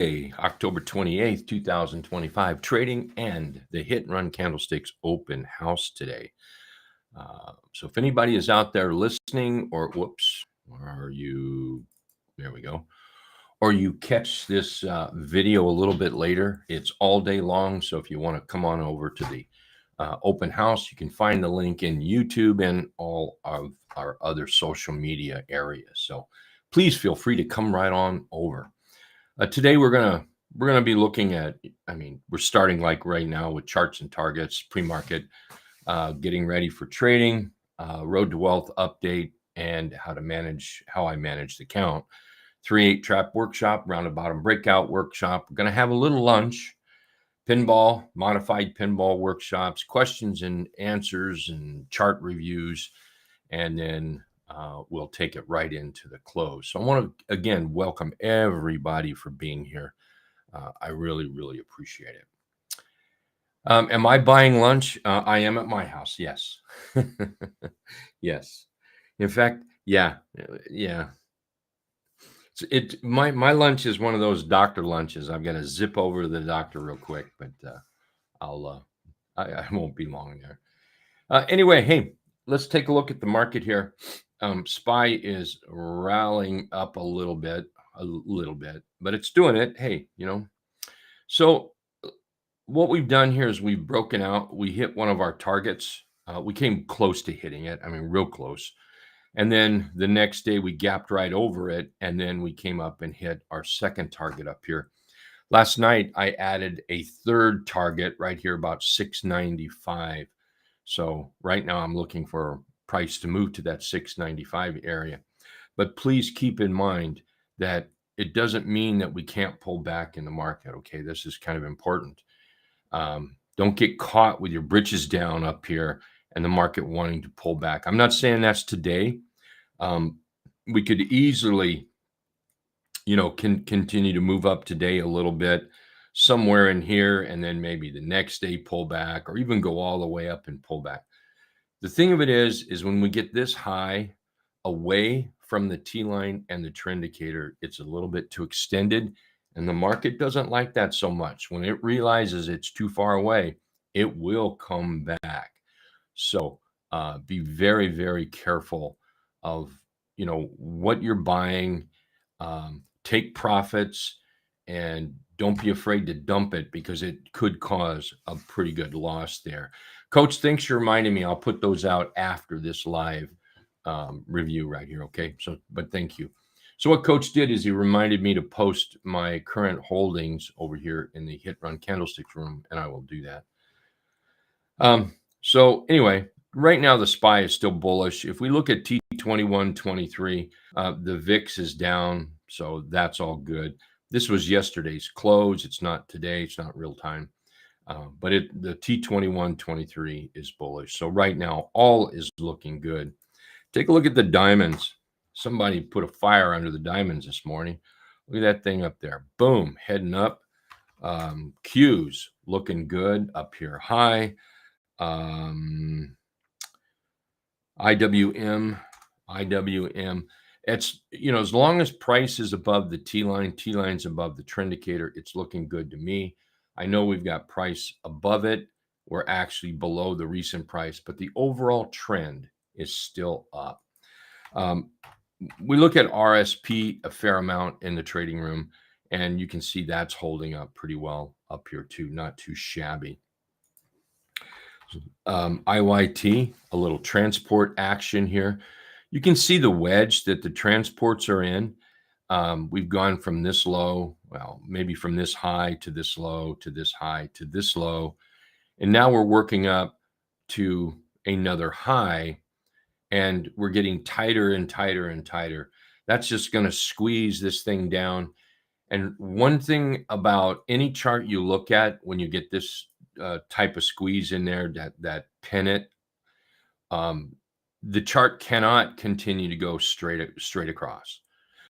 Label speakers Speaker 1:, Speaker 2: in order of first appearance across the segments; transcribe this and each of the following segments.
Speaker 1: October 28th, 2025, trading and the Hit and Run Candlesticks open house today. So if anybody is out there listening, or whoops, are you, there we go, or you catch this video a little bit later, it's all day long. So if you want to come on over to the open house, you can find the link in YouTube and all of our other social media areas. So please feel free to come right on over. Today we're gonna be looking at, we're starting like right now with charts and targets, pre-market, getting ready for trading, road to wealth update, and how I manage the count. 3-8 trap workshop, round and bottom breakout workshop. We're gonna have a little lunch, pinball, modified pinball workshops, questions and answers, and chart reviews, and then we'll take it right into the close. So I want to, again, welcome everybody for being here. I really, really appreciate it. Am I buying lunch? I am at my house. Yes. Yes. In fact, yeah. My lunch is one of those doctor lunches. I'm going to zip over to the doctor real quick, but I won't be long there. Anyway, hey, let's take a look at the market here. SPY is rallying up a little bit, but it's doing it. Hey, so what we've done here is we've broken out. We hit one of our targets. We came close to hitting it. Real close. And then the next day we gapped right over it. And then we came up and hit our second target up here. Last night, I added a third target right here, about 695. So right now I'm looking for price to move to that 695 area. But please keep in mind that it doesn't mean that we can't pull back in the market. Okay, this is kind of important. Don't get caught with your britches down up here and the market wanting to pull back. I'm not saying that's today. We could easily, continue to move up today a little bit, somewhere in here, and then maybe the next day pull back, or even go all the way up and pull back. The thing of it is when we get this high away from the T line and the trend indicator, it's a little bit too extended, and the market doesn't like that so much. When it realizes it's too far away, it will come back. So be very, very careful of what you're buying. Take profits, and don't be afraid to dump it, because it could cause a pretty good loss there. Coach, thanks for reminding me. I'll put those out after this live review right here. Okay. But thank you. So what Coach did is he reminded me to post my current holdings over here in the Hit Run Candlesticks room, and I will do that. So anyway, right now the SPY is still bullish. If we look at T2123, the VIX is down, so that's all good. This was yesterday's close. It's not today. It's not real time. But the T2123 is bullish. So right now, all is looking good. Take a look at the diamonds. Somebody put a fire under the diamonds this morning. Look at that thing up there. Boom, heading up. Qs looking good up here high. IWM. It's, as long as price is above the T line's above the trend indicator, it's looking good to me. I know we've got price above it. We're actually below the recent price, but the overall trend is still up. We look at RSP a fair amount in the trading room, and you can see that's holding up pretty well up here too, not too shabby. IYT, a little transport action here. You can see the wedge that the transports are in. We've gone from this low, well, maybe from this high to this low, to this high, to this low. And now we're working up to another high, and we're getting tighter and tighter and tighter. That's just going to squeeze this thing down. And one thing about any chart you look at, when you get this type of squeeze in there, that pennant, the chart cannot continue to go straight across.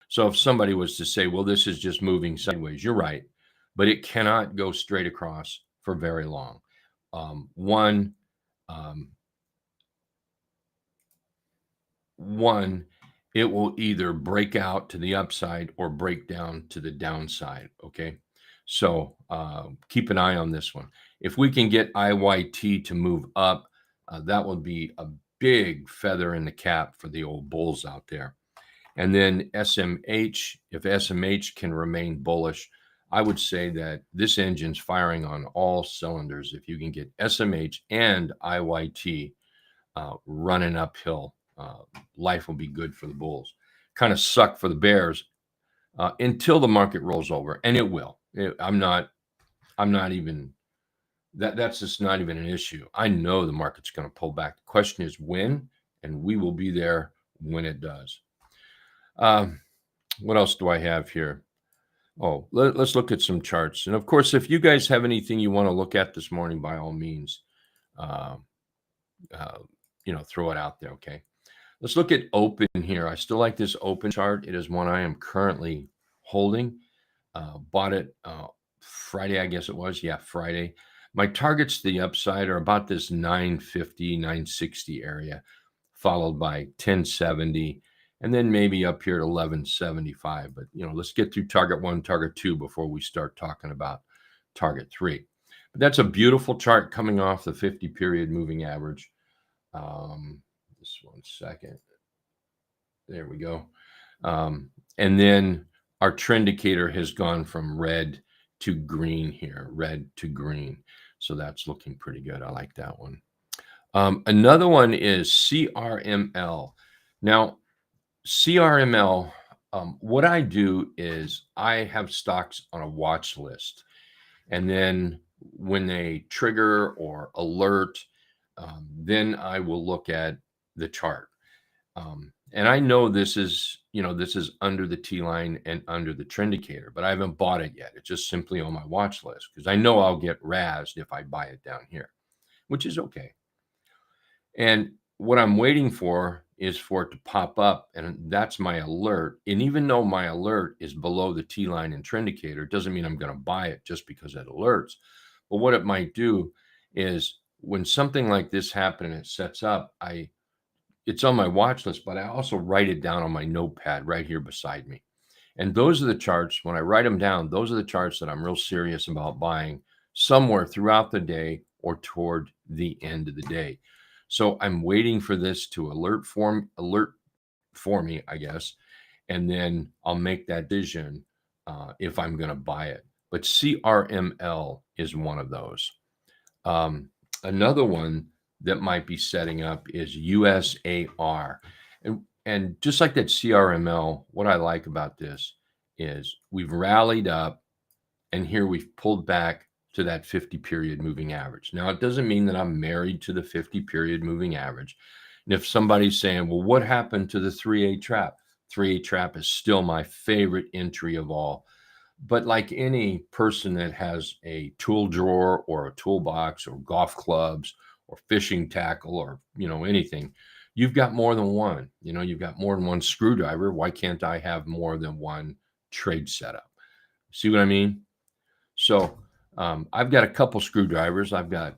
Speaker 1: So if somebody was to say, well, this is just moving sideways, you're right, but it cannot go straight across for very long. One, it will either break out to the upside or break down to the downside. Okay. So keep an eye on this one. If we can get IYT to move up, that would be a big feather in the cap for the old bulls out there. And then SMH, if SMH can remain bullish, I would say that this engine's firing on all cylinders. If you can get SMH and IYT running uphill, life will be good for the bulls. Kind of suck for the bears until the market rolls over, and it will. I'm not even that's just not even an issue. I know the market's going to pull back. The question is when, and we will be there when it does. What else do I have here? Oh, let's look at some charts. And of course, if you guys have anything you want to look at this morning, by all means, uh, throw it out there. Okay. Let's look at open here. I still like this open chart. It is one I am currently holding. Bought it Friday, I guess it was. Yeah, Friday. My targets to the upside are about this 950, 960 area, followed by 1070, and then maybe up here at 1175. But, let's get through target 1, target 2 before we start talking about target 3. But that's a beautiful chart coming off the 50-period moving average. Just 1 second. There we go. And then our trend indicator has gone from red to green here, red to green. So that's looking pretty good. I like that one. Another one is CRML. Now, CRML, what I do is I have stocks on a watch list. And then when they trigger or alert, then I will look at the chart. And I know this is under the T line and under the trend indicator, but I haven't bought it yet. It's just simply on my watch list because I know I'll get razzed if I buy it down here, which is okay. And what I'm waiting for is for it to pop up, and that's my alert. And even though my alert is below the T line and trend indicator, it doesn't mean I'm going to buy it just because it alerts. But what it might do is when something like this happens and it sets up, it's on my watch list, but I also write it down on my notepad right here beside me. And those are the charts, when I write them down, those are the charts that I'm real serious about buying somewhere throughout the day or toward the end of the day. So I'm waiting for this to alert for me, I guess, and then I'll make that decision if I'm going to buy it. But CRML is one of those. Another one that might be setting up is USAR. And just like that CRML, what I like about this is we've rallied up and here we've pulled back to that 50-period moving average. Now, it doesn't mean that I'm married to the 50-period moving average. And if somebody's saying, well, what happened to the 3A trap? 3A trap is still my favorite entry of all. But like any person that has a tool drawer or a toolbox or golf clubs or fishing tackle or, anything, you've got more than one. You've got more than one screwdriver. Why can't I have more than one trade setup? See what I mean? So I've got a couple screwdrivers. I've got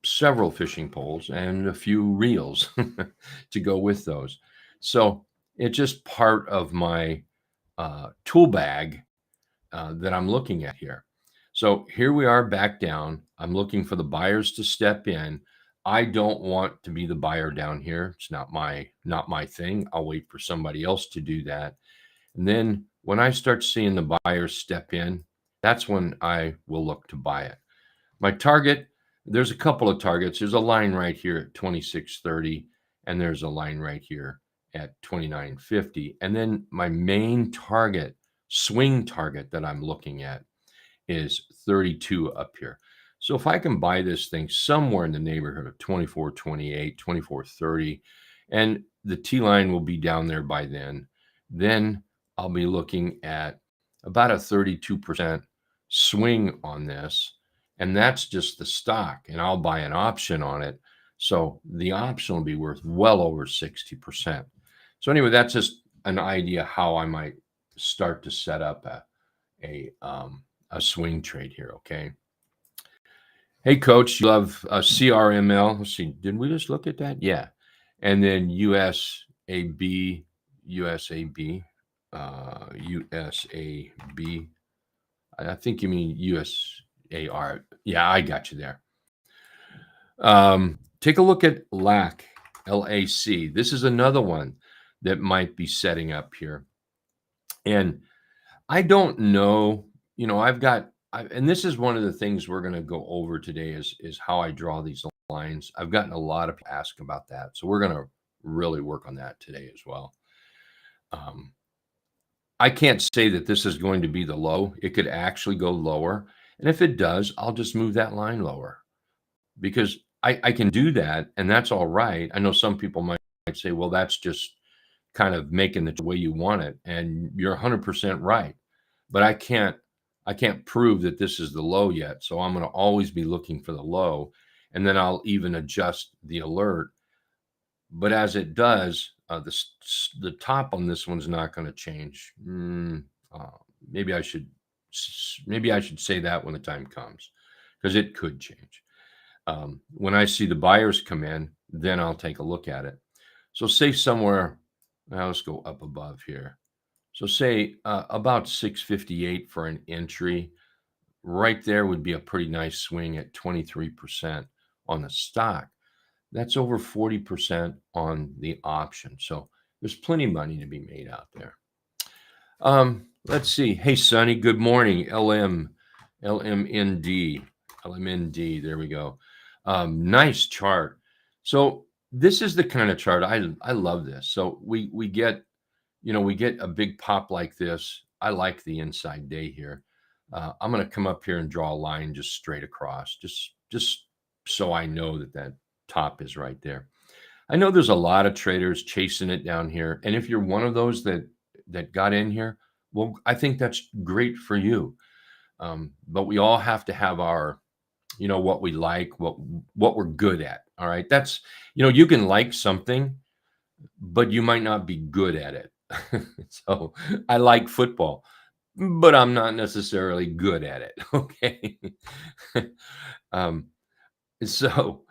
Speaker 1: several fishing poles and a few reels to go with those. So it's just part of my tool bag that I'm looking at here. So here we are back down. I'm looking for the buyers to step in. I don't want to be the buyer down here. It's not my thing. I'll wait for somebody else to do that. And then when I start seeing the buyers step in, that's when I will look to buy it. My target, there's a couple of targets. There's a line right here at 26.30, and there's a line right here at 29.50. And then my main target, swing target that I'm looking at is 32 up here. So if I can buy this thing somewhere in the neighborhood of 24.28, 24.30, and the T line will be down there by then I'll be looking at about a 32% swing on this. And that's just the stock, and I'll buy an option on it. So the option will be worth well over 60%. So anyway, that's just an idea how I might start to set up a swing trade here. Okay. Hey, Coach, you love CRML. Let's see. Did we just look at that? Yeah. And then USAB, USAB, USAB. I think you mean USAR. Yeah, I got you there. Take a look at LAC, LAC. This is another one that might be setting up here. And I don't know, and this is one of the things we're going to go over today is how I draw these lines. I've gotten a lot of people ask about that. So we're going to really work on that today as well. I can't say that this is going to be the low. It could actually go lower. And if it does, I'll just move that line lower because I can do that. And that's all right. I know some people might say, well, that's just kind of making it the way you want it. And you're 100% right. But I can't prove that this is the low yet. So I'm going to always be looking for the low. And then I'll even adjust the alert. But as it does, the top on this one's not going to change. Maybe I should say that when the time comes, because it could change. When I see the buyers come in, then I'll take a look at it. So say somewhere, now let's go up above here. So say about 658 for an entry. Right there would be a pretty nice swing at 23% on the stock. That's over 40% on the option. So there's plenty of money to be made out there. Let's see. Hey, Sonny, good morning. LMND. There we go. Nice chart. So this is the kind of chart I love this. So we get a big pop like this. I like the inside day here. I'm going to come up here and draw a line just straight across, just so I know that top is right there. I know there's a lot of traders chasing it down here. And if you're one of those that got in here, well, I think that's great for you. But we all have to have our, what we like, what we're good at. All right. That's, you can like something, but you might not be good at it. So I like football, but I'm not necessarily good at it. Okay. So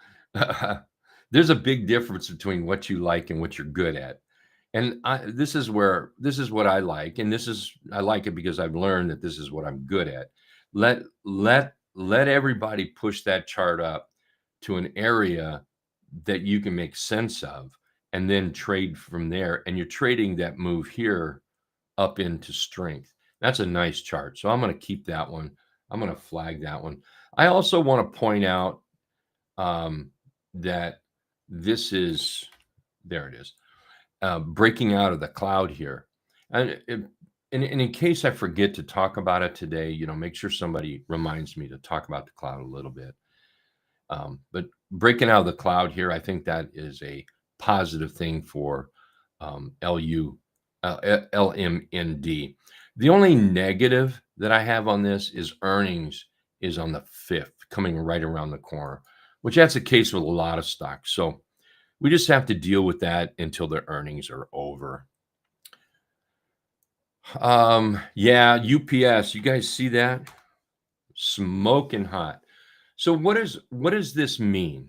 Speaker 1: there's a big difference between what you like and what you're good at. And this is what I like. And I like it because I've learned that this is what I'm good at. Let everybody push that chart up to an area that you can make sense of and then trade from there. And you're trading that move here up into strength. That's a nice chart. So I'm going to keep that one. I'm going to flag that one. I also want to point out that this is, there it is, breaking out of the cloud here. And in case I forget to talk about it today, make sure somebody reminds me to talk about the cloud a little bit. But breaking out of the cloud here, I think that is a positive thing for LMND. The only negative that I have on this is earnings is on the 5th, coming right around the corner, which that's the case with a lot of stocks. So we just have to deal with that until the earnings are over. Yeah, UPS, you guys see that? Smoking hot. So what does this mean?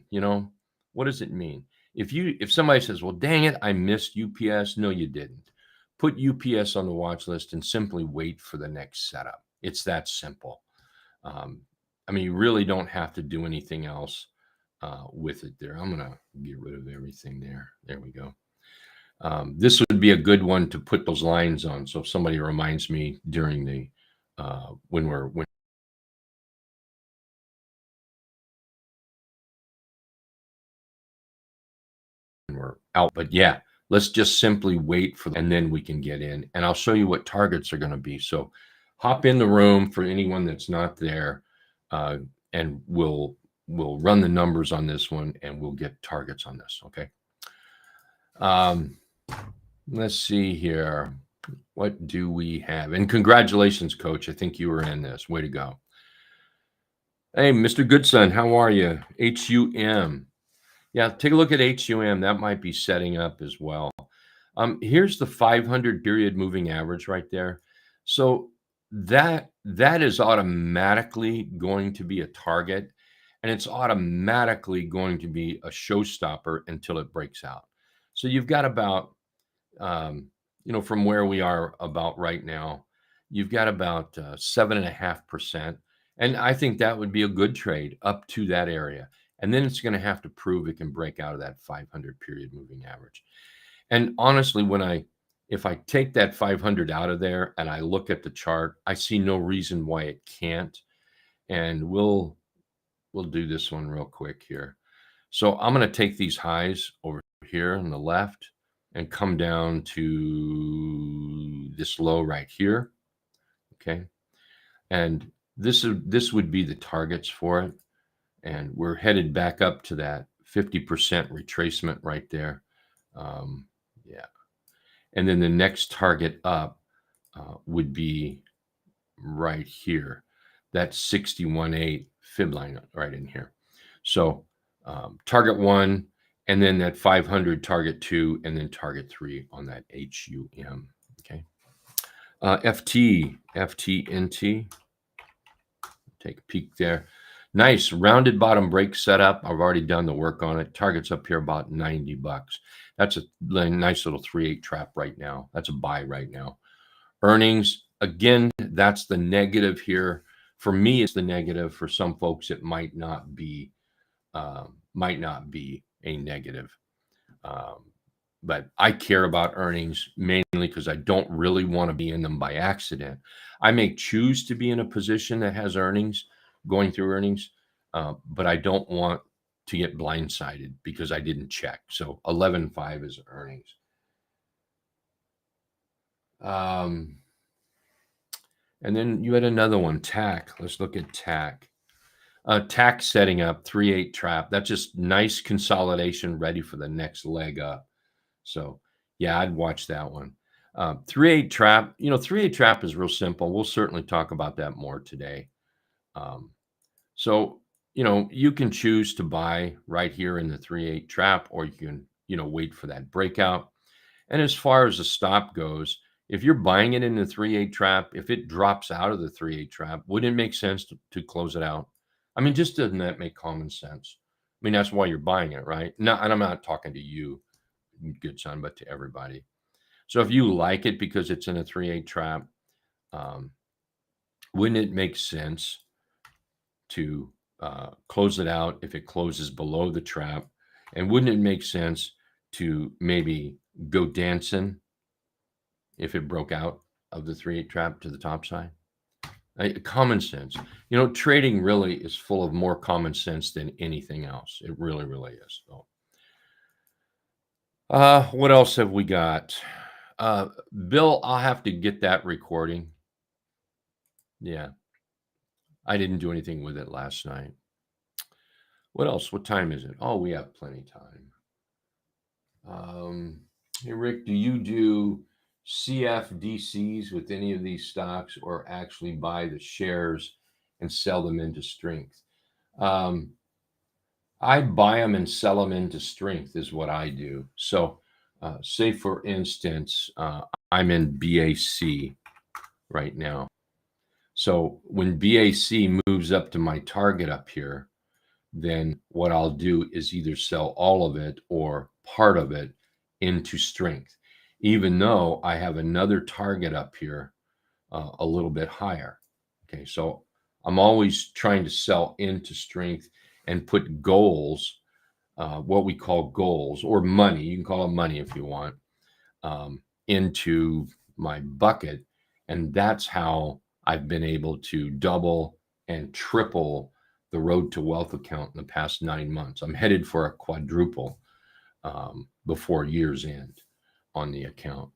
Speaker 1: What does it mean? If somebody says, well, dang it, I missed UPS. No, you didn't. Put UPS on the watch list and simply wait for the next setup. It's that simple. You really don't have to do anything else with it there. I'm going to get rid of everything there. There we go. This would be a good one to put those lines on. So if somebody reminds me during the, when we're out, but yeah, let's just simply wait for, and then we can get in, and I'll show you what targets are going to be. So hop in the room for anyone that's not there, and we'll run the numbers on this one and we'll get targets on this. Okay. Let's see here. What do we have? And congratulations, coach. I think you were in this. Way to go. Hey, Mr. Goodson, how are you? HUM. Yeah, take a look at HUM. That might be setting up as well. Here's the 500 period moving average right there. So that is automatically going to be a target, and it's automatically going to be a showstopper until it breaks out. So you've got about from where we are about right now, you've got about 7.5%. And I think that would be a good trade up to that area. And then it's going to have to prove it can break out of that 500 period moving average. And honestly, if I take that 500 out of there and I look at the chart, I see no reason why it can't. And we'll do this one real quick here. So I'm going to take these highs over here on the left and come down to this low right here. Okay. And this would be the targets for it. And we're headed back up to that 50% retracement right there. Yeah. And then the next target up would be right here. That's 61.8 fib line right in here. So target 1, and then that 500 target 2, and then target 3 on that HUM. Okay. FTNT. Take a peek there. Nice rounded bottom break setup. I've already done the work on it. Target's up here about $90. That's a nice little 3/8 trap right now. That's a buy right now. Earnings, again, that's the negative here. For me, it's the negative. For some folks, it might not be a negative. But I care about earnings mainly because I don't really want to be in them by accident. I may choose to be in a position that has earnings, going through earnings, but I don't want to get blindsided because I didn't check. So 11.5 is earnings. And then you had another one, TAC. Let's look at TAC. TAC setting up 3/8 trap. That's just nice consolidation ready for the next leg up. So yeah, I'd watch that one. 3/8 trap, 3/8 trap is real simple. We'll certainly talk about that more today. So, you can choose to buy right here in the 3/8 trap, or you can, wait for that breakout. And as far as the stop goes, if you're buying it in the 3/8 trap, if it drops out of the 3/8 trap, wouldn't it make sense to close it out? I mean, just doesn't that make common sense? I mean, that's why you're buying it, right? No, and I'm not talking to you, good son, but to everybody. So if you like it because it's in a 3/8 trap, wouldn't it make sense to close it out if it closes below the trap? And wouldn't it make sense to maybe go dancing if it broke out of the 3/8 trap to the top side? Common sense. Trading really is full of more common sense than anything else. It really, really is. So, what else have we got? Bill, I'll have to get that recording. Yeah. I didn't do anything with it last night. What else? What time is it? Oh, we have plenty of time. Hey, Rick, do you do CFDCs with any of these stocks or actually buy the shares and sell them into strength? I buy them and sell them into strength is what I do. So say, for instance, I'm in BAC right now. So when BAC moves up to my target up here, then what I'll do is either sell all of it or part of it into strength, even though I have another target up here a little bit higher. Okay, so I'm always trying to sell into strength and put goals, what we call goals, or money, you can call it money if you want, into my bucket. And that's how I've been able to double and triple the road to wealth account in the past 9 months. I'm headed for a quadruple before year's end on the account.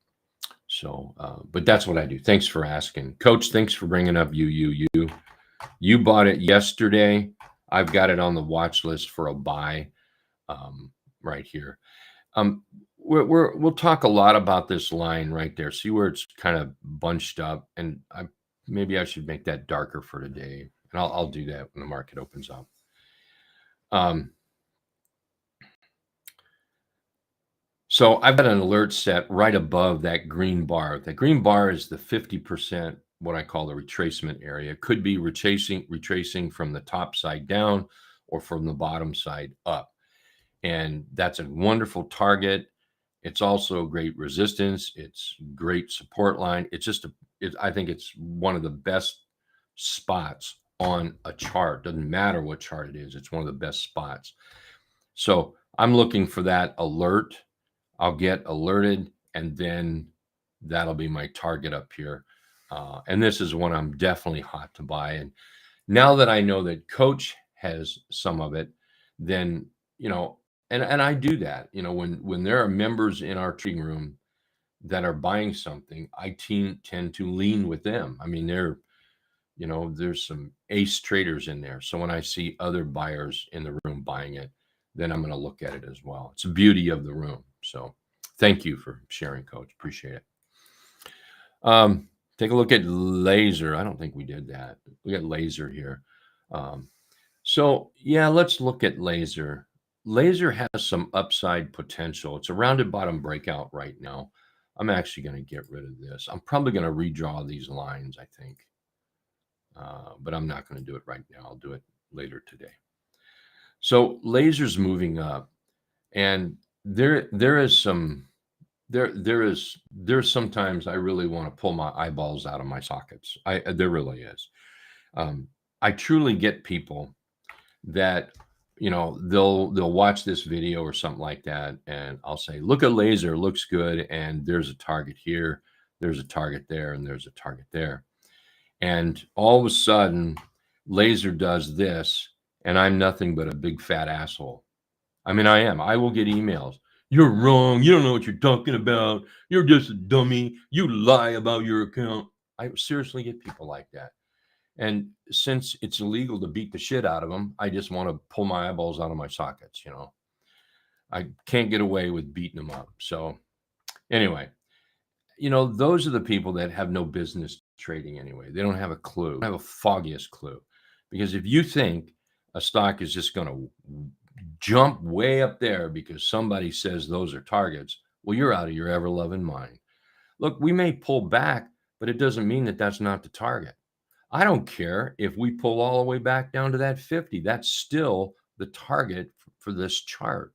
Speaker 1: So, but that's what I do. Thanks for asking, Coach. Thanks for bringing up you bought it yesterday. I've got it on the watch list for a buy right here. We'll talk a lot about this line right there. See where it's kind of bunched up, and maybe I should make that darker for today, and I'll do that when the market opens up. So I've got an alert set right above that green bar. The green bar is the 50%, what I call the retracement area. It could be retracing from the top side down or from the bottom side up. And that's a wonderful target. It's also great resistance. It's great support line. It's just I think it's one of the best spots on a chart. Doesn't matter what chart it is. It's one of the best spots. So I'm looking for that alert. I'll get alerted, and then that'll be my target up here. And this is one I'm definitely hot to buy. And now that I know that Coach has some of it, then and I do that. When there are members in our trading room that are buying something, I tend to lean with them. I mean, there's some ace traders in there. So when I see other buyers in the room buying it, then I'm going to look at it as well. It's the beauty of the room. So thank you for sharing, Coach. Appreciate it. Take a look at laser. I don't think we did that. We got laser here. So yeah, let's look at laser. Laser has some upside potential. It's a rounded bottom breakout right now. I'm actually going to get rid of this. I'm probably going to redraw these lines, I think. But I'm not going to do it right now. I'll do it later today. So laser's moving up, and there's sometimes I really want to pull my eyeballs out of my sockets. There really is. I truly get people that they'll watch this video or something like that, and I'll say, look at laser, looks good, and there's a target here, there's a target there, and there's a target there, and all of a sudden laser does this, and I'm nothing but a big fat asshole. I mean, I will get emails. You're wrong. You don't know what you're talking about. You're just a dummy. You lie about your account. I seriously get people like that. And since it's illegal to beat the shit out of them, I just want to pull my eyeballs out of my sockets. I can't get away with beating them up. So anyway, those are the people that have no business trading anyway. They don't have a clue. They don't have a foggiest clue. Because if you think a stock is just going to jump way up there because somebody says those are targets, well, you're out of your ever-loving mind. Look, we may pull back, but it doesn't mean that that's not the target. I don't care if we pull all the way back down to that 50. That's still the target for this chart.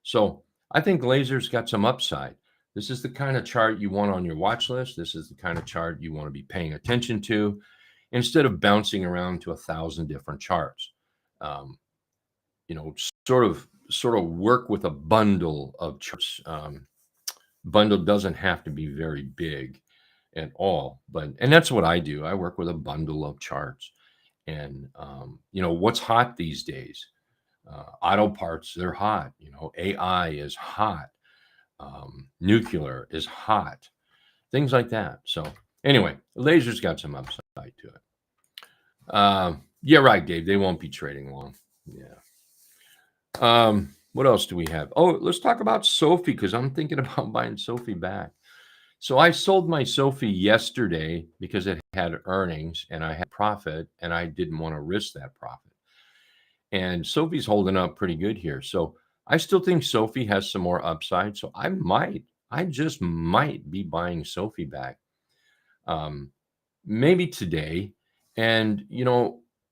Speaker 1: So I think laser's got some upside. This is the kind of chart you want on your watch list. This is the kind of chart you want to be paying attention to instead of bouncing around to 1,000 different charts. Sort of work with a bundle of charts. Bundle doesn't have to be very big at all, and that's what I do. I work with a bundle of charts, and what's hot these days? Auto parts, they're hot. AI is hot. Nuclear is hot. Things like that. So anyway, laser's got some upside to it. Yeah, right, Dave. They won't be trading long. Yeah. What else do we have? Oh, let's talk about Sophie, because I'm thinking about buying Sophie back. So I sold my Sophie yesterday because it had earnings and I had profit, and I didn't want to risk that profit. And Sophie's holding up pretty good here. So I still think Sophie has some more upside. So I just might be buying Sophie back. Maybe today. And,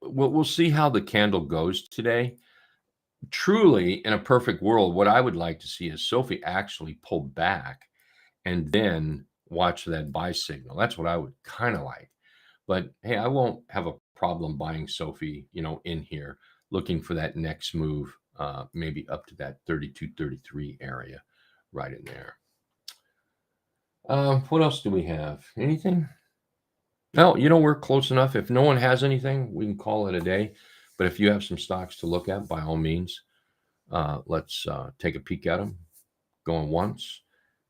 Speaker 1: we'll see how the candle goes today. Truly, in a perfect world, what I would like to see is Sophie actually pull back and then watch that buy signal. That's what I would kind of like. But hey, I won't have a problem buying Sophie, in here, looking for that next move, maybe up to that 32, 33 area right in there. What else do we have? Anything? No, we're close enough. If no one has anything, we can call it a day. But if you have some stocks to look at, by all means, let's take a peek at them. Going once,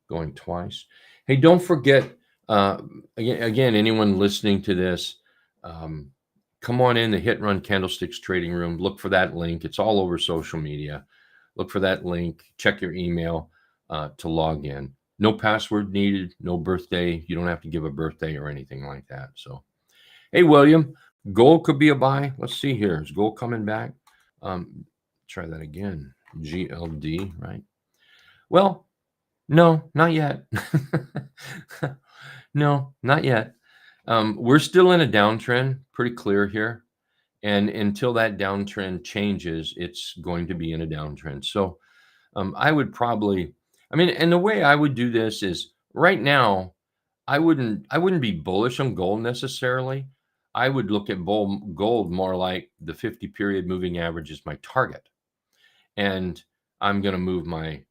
Speaker 1: going twice. Hey, don't forget, again, anyone listening to this, come on in the Hit Run Candlesticks trading room. Look for that link. It's all over social media. Look for that link. Check your email to log in. No password needed, no birthday. You don't have to give a birthday or anything like that. So, hey, William, gold could be a buy. Let's see here. Is gold coming back? Try that again. GLD, right? Well, no, not yet. No, not yet. We're still in a downtrend, pretty clear here. And until that downtrend changes, it's going to be in a downtrend. So I would probably, I mean, and the way I would do this is right now, I wouldn't be bullish on gold necessarily. I would look at gold more like the 50 period moving average is my target. And I'm going to move my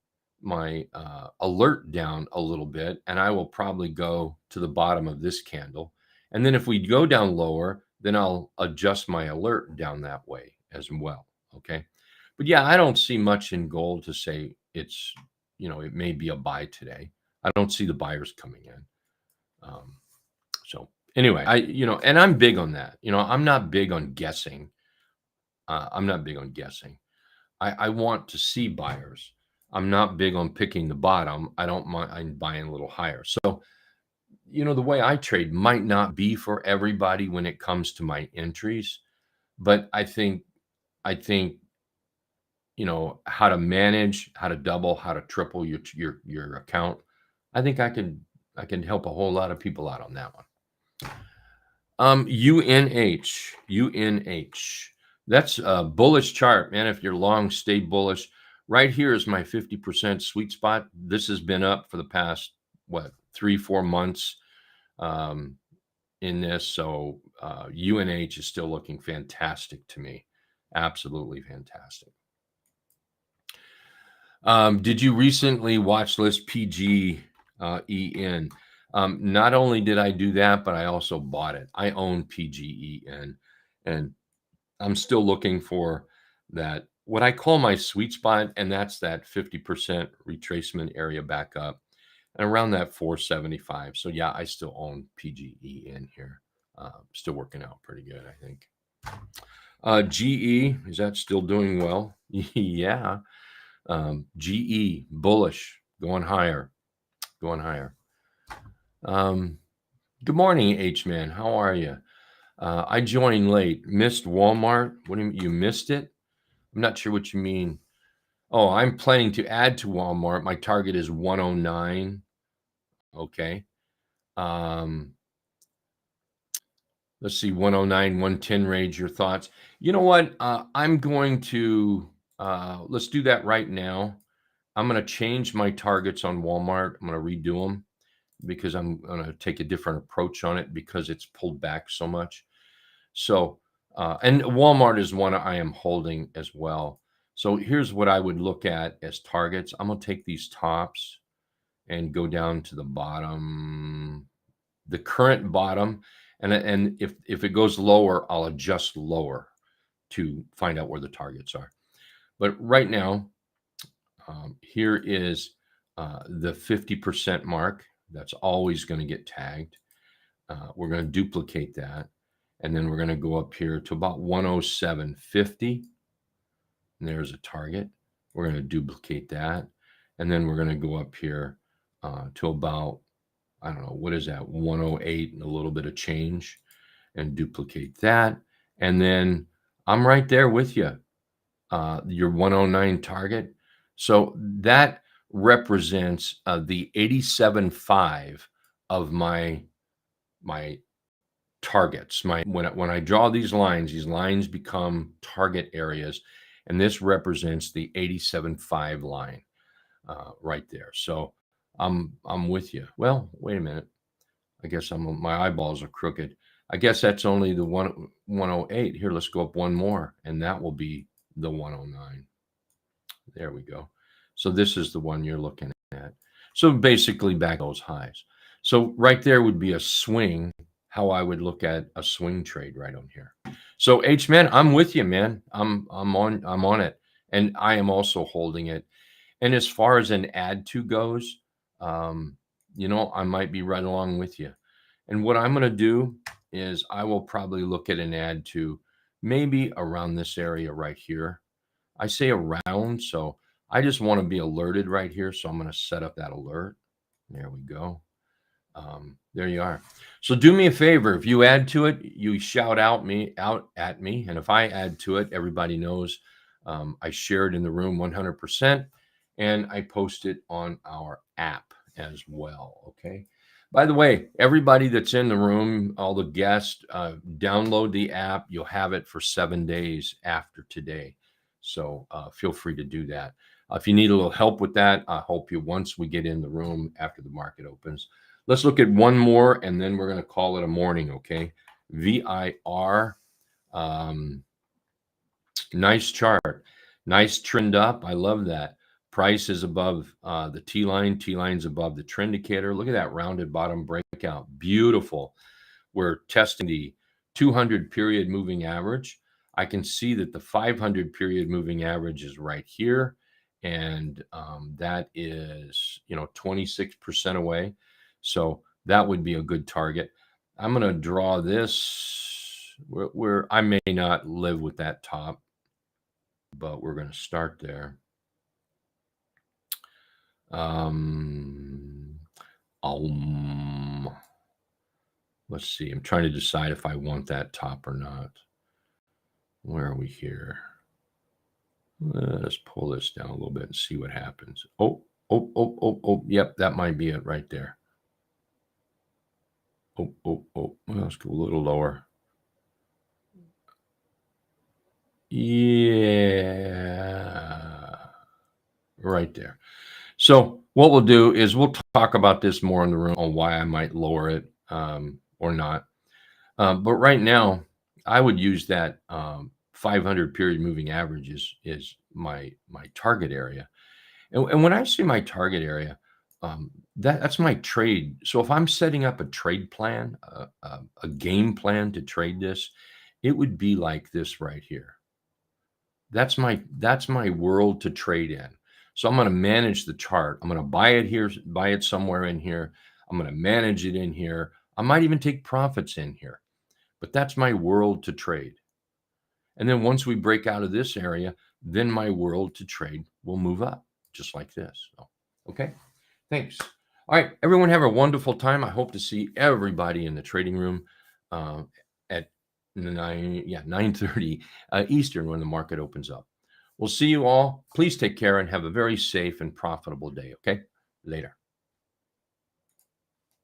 Speaker 1: alert down a little bit, and I will probably go to the bottom of this candle. And then if we go down lower, then I'll adjust my alert down that way as well. Okay. But yeah, I don't see much in gold to say it's, it may be a buy today. I don't see the buyers coming in. So anyway, and I'm big on that. I'm not big on guessing. I'm not big on guessing. I want to see buyers. I'm not big on picking the bottom. I don't mind buying a little higher. So, the way I trade might not be for everybody when it comes to my entries, but I think, how to manage, how to double, how to triple your account. I think I can help a whole lot of people out on that one. UNH. That's a bullish chart, man. If you're long, stay bullish. Right here is my 50% sweet spot. This has been up for the past, 3, 4 months in this. So UNH is still looking fantastic to me. Absolutely fantastic. Did you recently watch list PGEN? Not only did I do that, but I also bought it. I own PGEN, and I'm still looking for that, what I call my sweet spot, and that's that 50% retracement area back up and around that 475. So yeah, I still own PGEN here. Still working out pretty good, I think. GE, is that still doing well? Yeah. GE, bullish, going higher. Good morning, H-Man. How are you? I joined late. Missed Walmart. What do you missed it? I'm not sure what you mean. Oh, I'm planning to add to Walmart. My target is 109. Okay. Let's see, 109, 110 range. Your thoughts? You know what? I'm going to let's do that right now. I'm going to change my targets on Walmart. I'm going to redo them because I'm going to take a different approach on it because it's pulled back so much. So, and Walmart is one I am holding as well. So here's what I would look at as targets. I'm going to take these tops and go down to the bottom, the current bottom. And if it goes lower, I'll adjust lower to find out where the targets are. But right now, here is the 50% mark. That's always going to get tagged. We're going to duplicate that. And then we're going to go up here to about 107.50. And there's a target. We're going to duplicate that. And then we're going to go up here to about, I don't know, what is that? 108 and a little bit of change, and duplicate that. And then I'm right there with you. Your 109 target. So that represents the 87.5 of my targets. When I draw these lines become target areas, and this represents the 87.5 line right there. So I'm with you. Well, wait a minute. I guess my eyeballs are crooked. I guess that's only the 108. Here, let's go up one more, and that will be the 109. There we go. So this is the one you're looking at. So basically back those highs. So right there would be a swing, how I would look at a swing trade right on here. So H-Man, I'm with you, man. I'm on it. And I am also holding it. And as far as an add to goes, I might be right along with you. And what I'm going to do is I will probably look at an add to maybe around this area right here. I say around, so I just want to be alerted right here. So I'm going to set up that alert. There we go. There you are. So do me a favor. If you add to it, you shout out at me. And if I add to it, everybody knows I share it in the room 100%. And I post it on our app as well. Okay. By the way, everybody that's in the room, all the guests, download the app. You'll have it for 7 days after today. So feel free to do that. If you need a little help with that, I'll help you once we get in the room after the market opens. Let's look at one more, and then we're going to call it a morning, okay? VIR. Nice chart. Nice trend up. I love that. Price is above the T line. T line's above the trend indicator. Look at that rounded bottom breakout. Beautiful. We're testing the 200 period moving average. I can see that the 500 period moving average is right here. And that is, 26% away. So that would be a good target. I'm going to draw this where I may not live with that top, but we're going to start there. Let's see. I'm trying to decide if I want that top or not. Where are we here? Let's pull this down a little bit and see what happens. Oh. Yep, that might be it right there. Oh. Let's go a little lower. Yeah. Right there. So what we'll do is we'll talk about this more in the room on why I might lower it or not. But right now, I would use that 500 period moving average is my target area. And when I say my target area, that's my trade. So if I'm setting up a trade plan, a game plan to trade this, it would be like this right here. That's my world to trade in. So I'm going to manage the chart. I'm going to buy it here, buy it somewhere in here. I'm going to manage it in here. I might even take profits in here, but that's my world to trade. And then once we break out of this area, then my world to trade will move up just like this. So, okay. Thanks. All right, everyone have a wonderful time. I hope to see everybody in the trading room at 9:30 Eastern when the market opens up. We'll see you all. Please take care and have a very safe and profitable day. Okay. Later.